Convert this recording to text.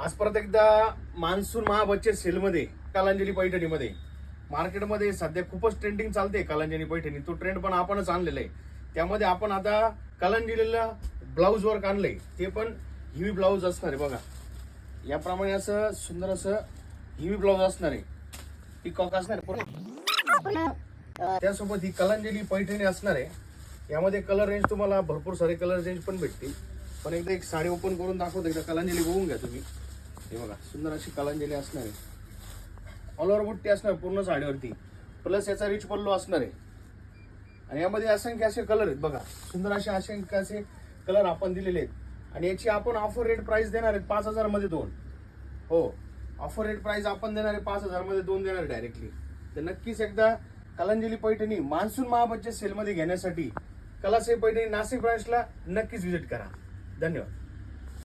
आज परत एकदा मान्सून महाबचत सेलमध्ये कलांजली पैठणीमध्ये मार्केटमध्ये सध्या खूपच ट्रेंडिंग चालते कलांजली पैठणी. तो ट्रेंड पण आपणच आणलेला आहे. त्यामध्ये आपण आता कलांजलीला ब्लाऊज वर्क आणलंय, ते पण हिवी ब्लाऊज असणार आहे. बघा याप्रमाणे असं सुंदर असं हिवी ब्लाऊज असणार आहे, पिकॉक असणार आहे. त्यासोबत ही कलांजली पैठणी असणार आहे. यामध्ये कलर रेंज तुम्हाला भरपूर सारे कलर रेंज पण भेटतील. पण एकदा एक साडी ओपन करून दाखवतो, एकदा कलांजली बघून घ्या तुम्ही. हे बघा सुंदर अशी कलांजली असणार आहे. ऑल ओव्हर बुट्टी असणार पूर्ण साडीवरती, प्लस याचा रिच पल्लू असणार आहे. आणि यामध्ये असंख्य असे कलर आहेत. बघा सुंदर असे असंख्य असे कलर आपण दिलेले आहेत. आणि याची आपण ऑफर रेट प्राइस देणार आहे 5,000 मध्ये 2. हो, ऑफर रेट प्राइस आपण देणार आहे 5,000 मध्ये 2 देणार डायरेक्टली. तर नक्कीच एकदा कलांजली पैठणी मान्सून महाबचत सेलमध्ये घेण्यासाठी कलासे पैठणी नाशिक ब्रांचला नक्कीच व्हिजिट करा. धन्यवाद.